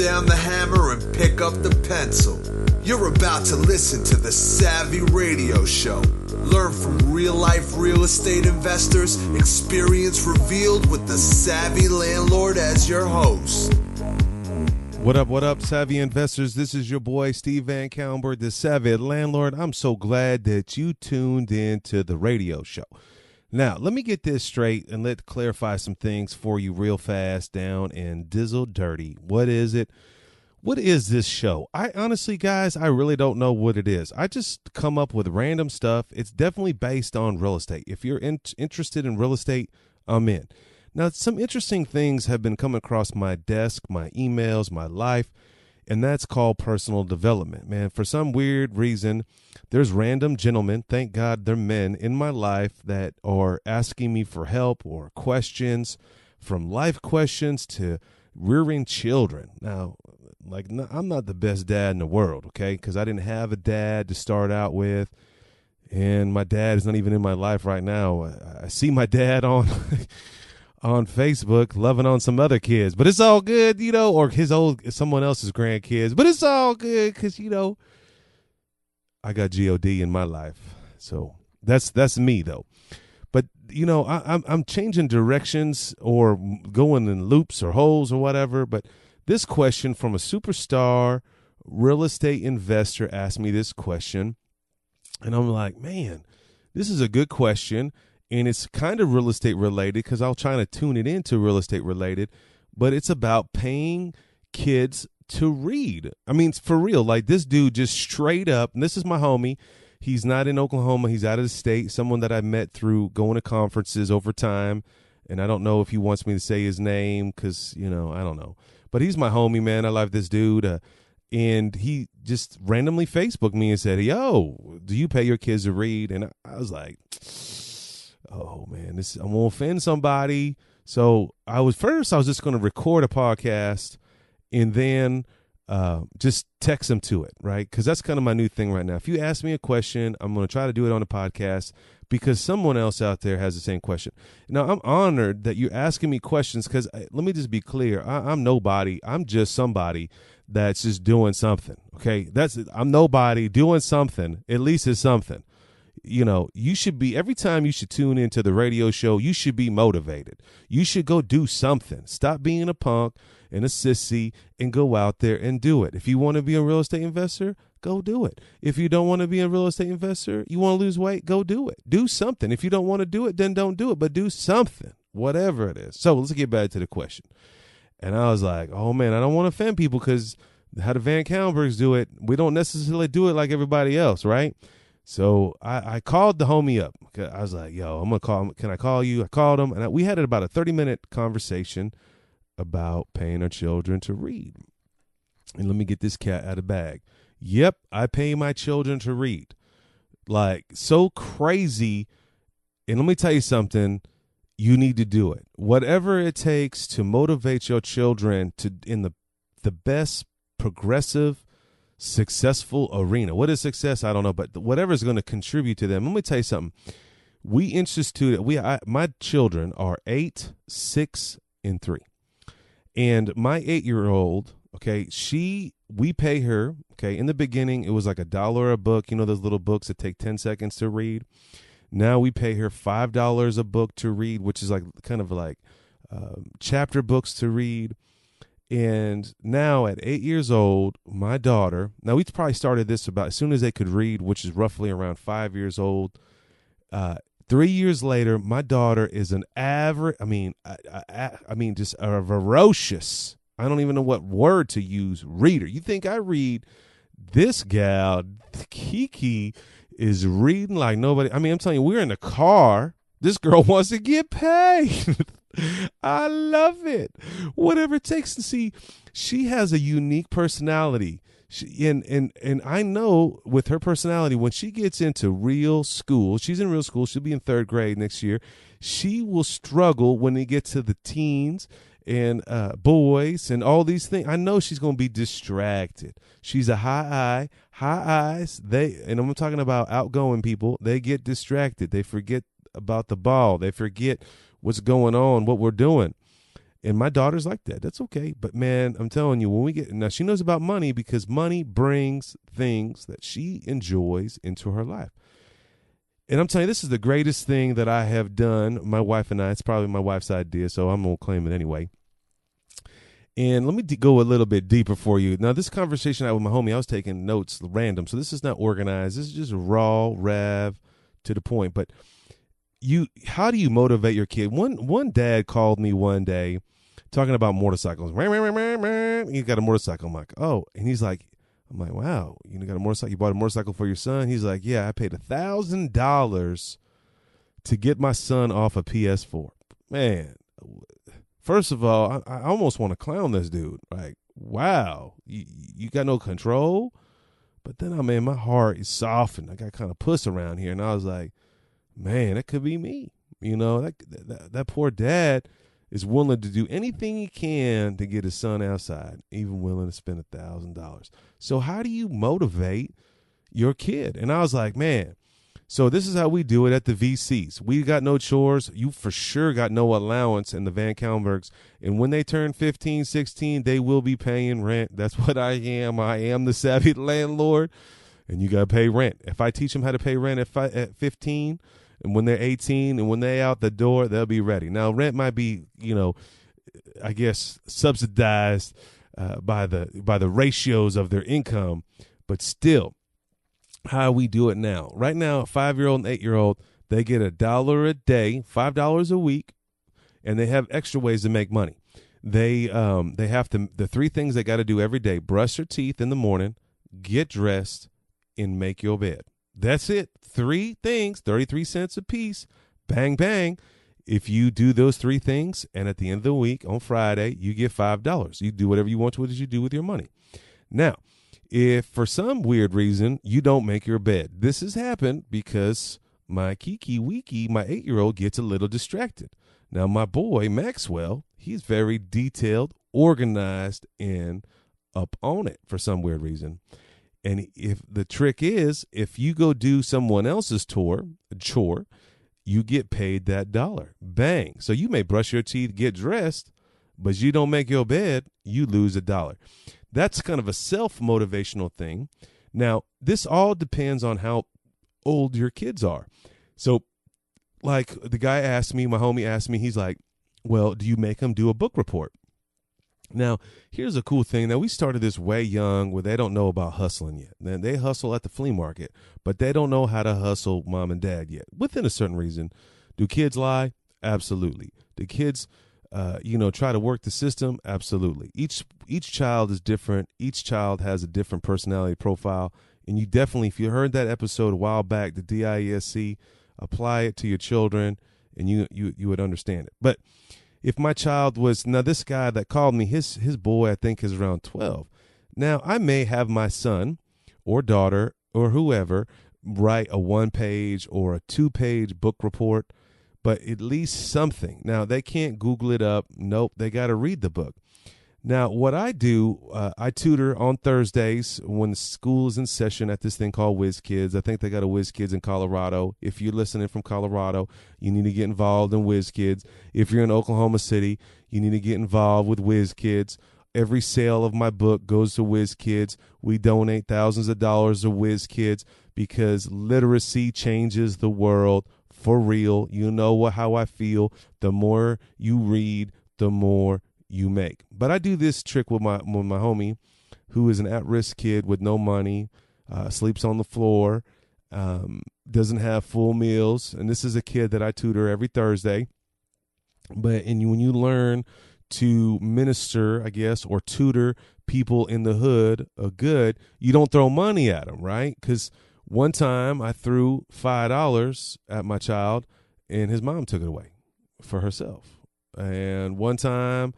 down the hammer and pick up the pencil. You're about to listen to the Savvy Radio Show. Learn from real-life real estate investors, experience revealed with the Savvy Landlord as your host. What up, Savvy investors? This is your boy, Steve VanCauwenbergh, the Savvy Landlord. I'm so glad that you tuned in to the radio show. Now, let me get this straight and let's clarify some things for you real fast down and dizzle dirty. What is it? What is this show? I honestly, guys, I really don't know what it is. I just come up with random stuff. It's definitely based on real estate. If you're interested in real estate, I'm in. Now, some interesting things have been coming across my desk, my emails, my life, and that's called personal development, man. For some weird reason, there's random gentlemen, thank God they're men, in my life that are asking me for help or questions, from life questions to rearing children. Now, I'm not the best dad in the world, okay, because I didn't have a dad to start out with, and my dad is not even in my life right now. I see my dad on on Facebook loving on some other kids, but it's all good, or someone else's grandkids, but it's all good because, I got God in my life. So that's me though. But, I'm changing directions or going in loops or holes or whatever. But this question from a superstar real estate investor asked me this question. And I'm like, man, this is a good question. And it's kind of real estate related because I'll try to tune it into real estate related. But it's about paying kids to read. I mean, for real, like this dude just straight up, and this is my homie. He's not in Oklahoma. He's out of the state. Someone that I met through going to conferences over time. And I don't know if he wants me to say his name because, I don't know. But he's my homie, man. I love this dude. And he just randomly Facebooked me and said, yo, do you pay your kids to read? And I was like, oh, man, I'm going to offend somebody. So I was just going to record a podcast and then just text them to it, right? Because that's kind of my new thing right now. If you ask me a question, I'm going to try to do it on a podcast because someone else out there has the same question. Now, I'm honored that you're asking me questions because let me just be clear. I'm nobody. I'm just somebody that's just doing something, okay? I'm nobody doing something. At least it's something. You should be, every time you should tune into the radio show, you should be motivated. You should go do something. Stop being a punk and a sissy and go out there and do it. If you want to be a real estate investor, go do it. If you don't want to be a real estate investor, you want to lose weight, go do it. Do something. If you don't want to do it, then don't do it, but do something, whatever it is. So let's get back to the question. And I was like, oh man, I don't want to offend people because how the VanCauwenberghs do it, we don't necessarily do it like everybody else, right? So I called the homie up. I was like, yo, I'm going to call him. Can I call you? I called him, and we had about a 30-minute conversation about paying our children to read. And let me get this cat out of the bag. Yep, I pay my children to read. Like, so crazy. And let me tell you something. You need to do it. Whatever it takes to motivate your children to in the best progressive successful arena. What is success? I don't know, but whatever is going to contribute to them. Let me tell you something. We instituted, my children are 8, 6, and 3. And my 8-year-old, okay, we pay her, okay, in the beginning, it was like $1 a book, those little books that take 10 seconds to read. Now we pay her $5 a book to read, which is like kind of like chapter books to read. And now at 8 years old, my daughter, now we probably started this about as soon as they could read, which is roughly around 5 years old. 3 years later, my daughter is an average, just a ferocious, I don't even know what word to use, reader. You think I read? This gal, Kiki, is reading like nobody. I mean, I'm telling you, we're in the car. This girl wants to get paid. I love it. Whatever it takes to see. She has a unique personality. And I know with her personality, when she gets into real school, she's in real school, she'll be in 3rd grade next year, she will struggle when it gets to the teens and boys and all these things. I know she's going to be distracted. She's a high eyes. And I'm talking about outgoing people. They get distracted. They forget about the ball. They forget what's going on, what we're doing. And my daughter's like that. That's okay. But man, I'm telling you, when we get now, she knows about money because money brings things that she enjoys into her life. And I'm telling you, this is the greatest thing that I have done. My wife and I, it's probably my wife's idea, so I'm going to claim it anyway. And let me go a little bit deeper for you. Now, this conversation I had with my homie, I was taking notes random. So this is not organized. This is just raw, rav, to the point. But how do you motivate your kid? One dad called me one day talking about motorcycles. He got a motorcycle. I'm like, oh. And he's like, I'm like, wow, you got a motorcycle? You bought a motorcycle for your son? He's like, yeah, I paid $1,000 to get my son off a PS4. Man, first of all, I almost want to clown this dude. Like, wow, you got no control? But then, my heart is softened. I got kind of puss around here. And I was like, man, that could be me. That poor dad is willing to do anything he can to get his son outside, even willing to spend $1,000. So how do you motivate your kid? And I was like, man, so this is how we do it at the VCs. We got no chores. You for sure got no allowance in the VanCauwenberghs. And when they turn 15, 16, they will be paying rent. That's what I am. I am the savvy landlord, and you got to pay rent. If I teach them how to pay rent at 15, and when they're 18 and when they're out the door, they'll be ready. Now, rent might be, I guess, subsidized by the ratios of their income, but still, how we do it now. Right now, a 5-year-old and 8-year-old, they get $1 a day, $5 a week, and they have extra ways to make money. They have to, the 3 things they got to do every day: brush their teeth in the morning, get dressed, and make your bed. That's it. 3 things, 33 cents a piece. Bang, bang. If you do those 3 things, and at the end of the week, on Friday, you get $5. You do whatever you want to, what you do with your money. Now, if for some weird reason you don't make your bed, this has happened because my Kiki Wiki, my 8-year-old, gets a little distracted. Now, my boy, Maxwell, he's very detailed, organized, and up on it for some weird reason. And if the trick is, if you go do someone else's chore, you get paid that $1. Bang. So you may brush your teeth, get dressed, but you don't make your bed, you lose $1. That's kind of a self-motivational thing. Now, this all depends on how old your kids are. So, like the guy asked me, my homie asked me, he's like, well, do you make them do a book report? Now, here's a cool thing. Now, we started this way young where they don't know about hustling yet. Then they hustle at the flea market, but they don't know how to hustle mom and dad yet, within a certain reason. Do kids lie? Absolutely. Do kids, try to work the system? Absolutely. Each child is different. Each child has a different personality profile. And you definitely, if you heard that episode a while back, the DISC, apply it to your children, and you would understand it. But if my child was, now this guy that called me, his boy I think is around 12. Now I may have my son or daughter or whoever write a 1-page or a 2-page book report, but at least something. Now they can't Google it up. Nope, they got to read the book. Now what I do, I tutor on Thursdays when school is in session at this thing called Whiz Kids. I think they got a Whiz Kids in Colorado. If you're listening from Colorado, you need to get involved in Whiz Kids. If you're in Oklahoma City, you need to get involved with Whiz Kids. Every sale of my book goes to Whiz Kids. We donate thousands of dollars to Whiz Kids because literacy changes the world for real. You know how I feel. The more you read, the more you make. But I do this trick with my homie who is an at-risk kid with no money, sleeps on the floor, doesn't have full meals. And this is a kid that I tutor every Thursday. When you learn to minister, I guess, or tutor people in the hood good, you don't throw money at them, right? Because one time I threw $5 at my child and his mom took it away for herself. And one time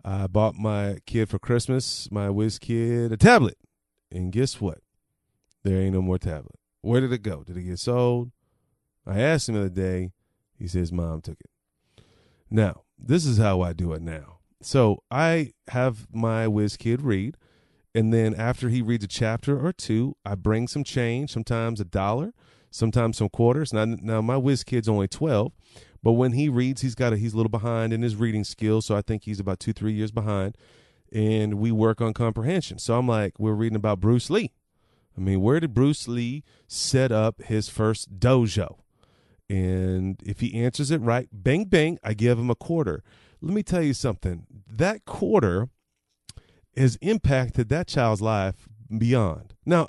I bought my kid for Christmas, my Whiz Kid, a tablet. And guess what? There ain't no more tablet. Where did it go? Did it get sold? I asked him the other day. He says mom took it. Now, this is how I do it now. So I have my Whiz Kid read, and then after he reads a chapter or 2, I bring some change, sometimes $1, sometimes some quarters. Now my Whiz Kid's only 12, But when he reads, he's a little behind in his reading skills. So I think he's about 2-3 years behind. And we work on comprehension. So I'm like, we're reading about Bruce Lee. I mean, where did Bruce Lee set up his first dojo? And if he answers it right, bang, bang, I give him a quarter. Let me tell you something. That quarter has impacted that child's life beyond. Now,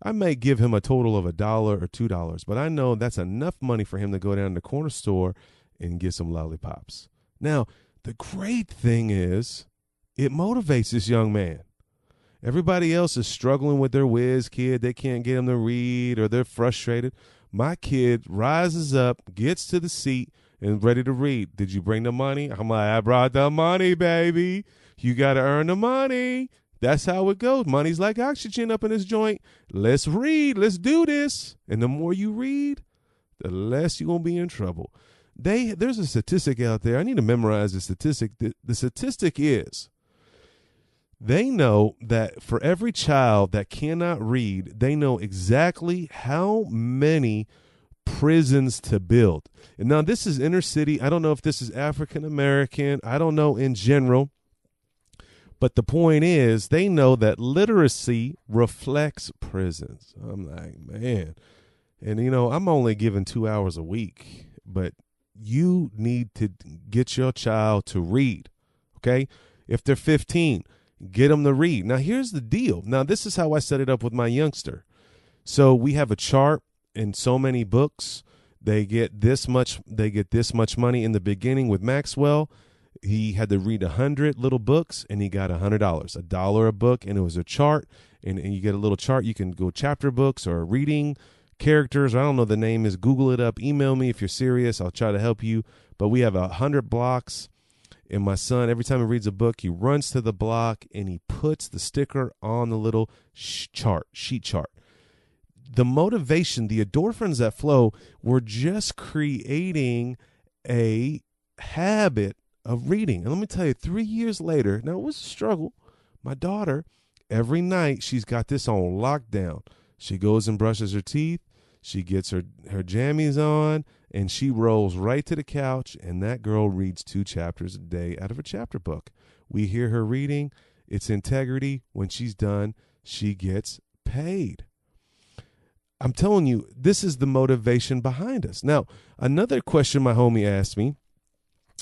I may give him a total of $1 or $2, but I know that's enough money for him to go down to the corner store and get some lollipops. Now, the great thing is it motivates this young man. Everybody else is struggling with their whiz kid. They can't get him to read or they're frustrated. My kid rises up, gets to the seat, and ready to read. Did you bring the money? I'm like, I brought the money, baby. You got to earn the money. That's how it goes. Money's like oxygen up in this joint. Let's read. Let's do this. And the more you read, the less you're going to be in trouble. There's a statistic out there. I need to memorize the statistic. The statistic is they know that for every child that cannot read, they know exactly how many prisons to build. And now this is inner city. I don't know if this is African American. I don't know in general. But the point is, they know that literacy reflects prisons. I'm like, man. And, I'm only given 2 hours a week, but you need to get your child to read, okay? If they're 15, get them to read. Now, here's the deal. Now, this is how I set it up with my youngster. So we have a chart in so many books. They get this much money in the beginning with Maxwell. He had to read 100 little books, and he got $100, $1 a book, and it was a chart, and you get a little chart. You can go chapter books or reading characters. I don't know the name is. Google it up. Email me if you're serious. I'll try to help you. But we have 100 blocks, and my son, every time he reads a book, he runs to the block, and he puts the sticker on the little sheet chart. The motivation, the endorphins that flow, we're just creating a habit of reading. And let me tell you, 3 years later, now it was a struggle. My daughter, every night, she's got this on lockdown. She goes and brushes her teeth. She gets her jammies on, and she rolls right to the couch, and that girl reads 2 chapters a day out of her chapter book. We hear her reading. It's integrity. When she's done, she gets paid. I'm telling you, this is the motivation behind us. Now, another question my homie asked me,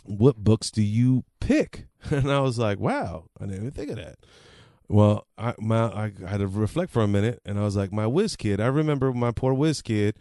what books do you pick? And I was like, wow, I didn't even think of that. Well, I had to reflect for a minute, and I was like, my whiz kid. I remember my poor whiz kid,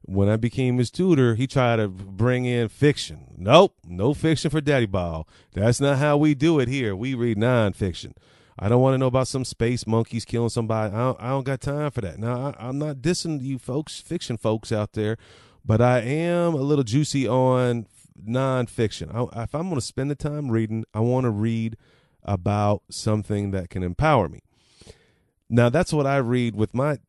when I became his tutor, he tried to bring in fiction. Nope, no fiction for Daddy Ball. That's not how we do it here. We read nonfiction. I don't want to know about some space monkeys killing somebody. I don't got time for that. Now, I'm not dissing you folks, fiction folks out there, but I am a little juicy on nonfiction. If I'm going to spend the time reading, I want to read about something that can empower me. Now, that's what I read with my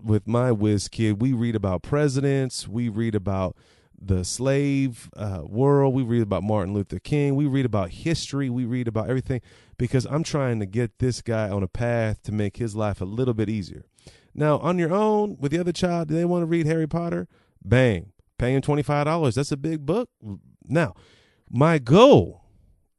whiz kid. We read about presidents. We read about the slave world. We read about Martin Luther King. We read about history. We read about everything because I'm trying to get this guy on a path to make his life a little bit easier. Now, on your own, with the other child, do they want to read Harry Potter? Bang. Paying $25. That's a big book. Now, my goal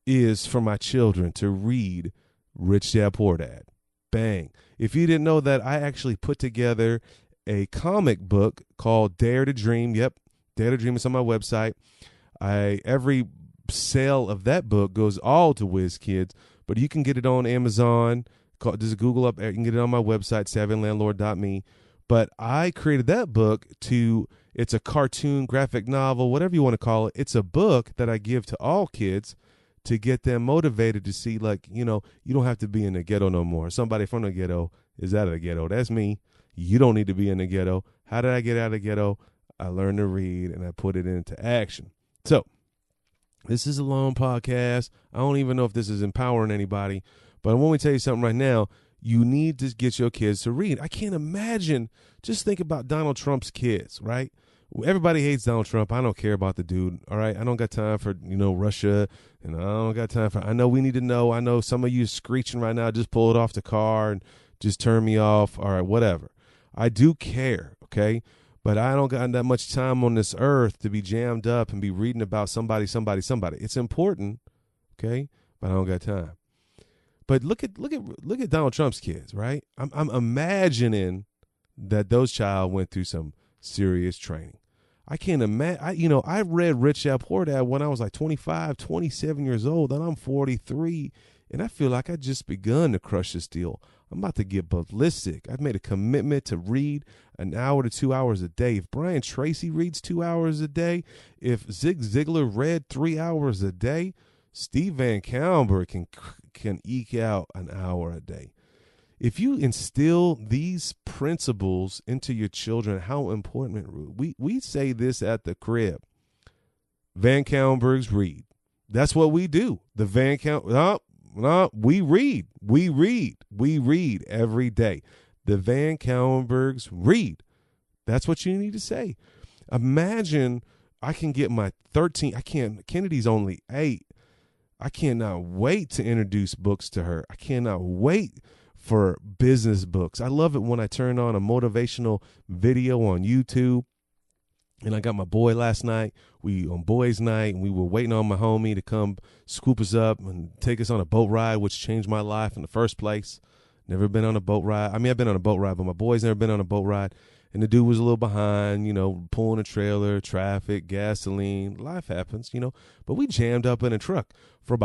is for my children to read Rich Dad Poor Dad. Bang. If you didn't know that, I actually put together a comic book called Dare to Dream. Yep, Dare to Dream is on my website. Every sale of that book goes all to Whiz Kids, but you can get it on Amazon. Just Google up. You can get it on my website, savvylandlord.me. But I created that book it's a cartoon, graphic novel, whatever you want to call it. It's a book that I give to all kids to get them motivated to see, like, you don't have to be in the ghetto no more. Somebody from the ghetto is out of the ghetto. That's me. You don't need to be in the ghetto. How did I get out of the ghetto? I learned to read, and I put it into action. So this is a long podcast. I don't even know if this is empowering anybody, but I want to tell you something right now. You need to get your kids to read. I can't imagine. Just think about Donald Trump's kids, right? Everybody hates Donald Trump. I don't care about the dude, all right? I don't got time for, Russia, and I don't got time for, I know we need to know. I know some of you screeching right now. Just pull it off the car and just turn me off. All right, whatever. I do care, okay? But I don't got that much time on this earth to be jammed up and be reading about somebody. It's important, okay? But I don't got time. But look at Donald Trump's kids, right? I'm imagining that those child went through some serious training. I can't imagine. I read Rich Dad Poor Dad when I was like 25, 27 years old, and I'm 43, and I feel like I just begun to crush this deal. I'm about to get ballistic. I've made a commitment to read an hour to 2 hours a day. If Brian Tracy reads 2 hours a day, if Zig Ziglar read 3 hours a day, Steve VanCauwenbergh can eke out an hour a day. If you instill these principles into your children, how important we say this at the crib. VanCauwenbergh's read. That's what we do. The we read every day. The VanCauwenbergh's read. That's what you need to say. Imagine I can get my 13. Kennedy's only 8. I cannot wait to introduce books to her. I cannot wait for business books. I love it when I turn on a motivational video on YouTube. And I got my boy last night. We on boys' night, and we were waiting on my homie to come scoop us up and take us on a boat ride, which changed my life in the first place. Never been on a boat ride. I mean, I've been on a boat ride, but my boy's never been on a boat ride. And the dude was a little behind, pulling a trailer, traffic, gasoline. Life happens, But we jammed up in a truck for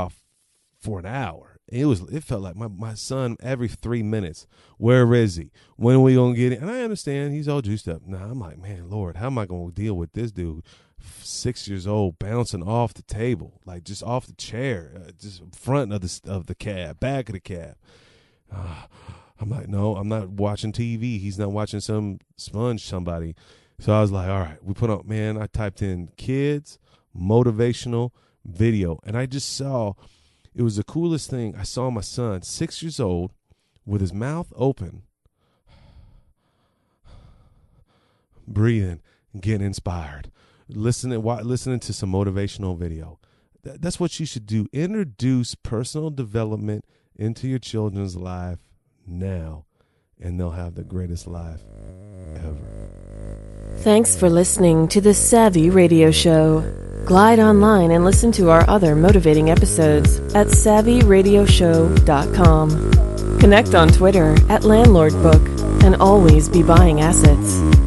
an hour. It felt like my son every 3 minutes. Where is he? When are we going to get it? And I understand he's all juiced up. Now I'm like, man, Lord, how am I going to deal with this dude, 6 years old, bouncing off the table, like just off the chair, just front of the cab, back of the cab. I'm like, no, I'm not watching TV. He's not watching some sponge somebody. So I was like, all right, we put on, man, I typed in kids, motivational video. And I just saw, it was the coolest thing. I saw my son, 6 years old, with his mouth open, breathing, getting inspired, listening to some motivational video. That's what you should do. Introduce personal development into your children's life now, and they'll have the greatest life ever. Thanks for listening to the Savvy Radio Show. Glide online and listen to our other motivating episodes at savvyradioshow.com. Connect on Twitter at LandlordBook, and always be buying assets.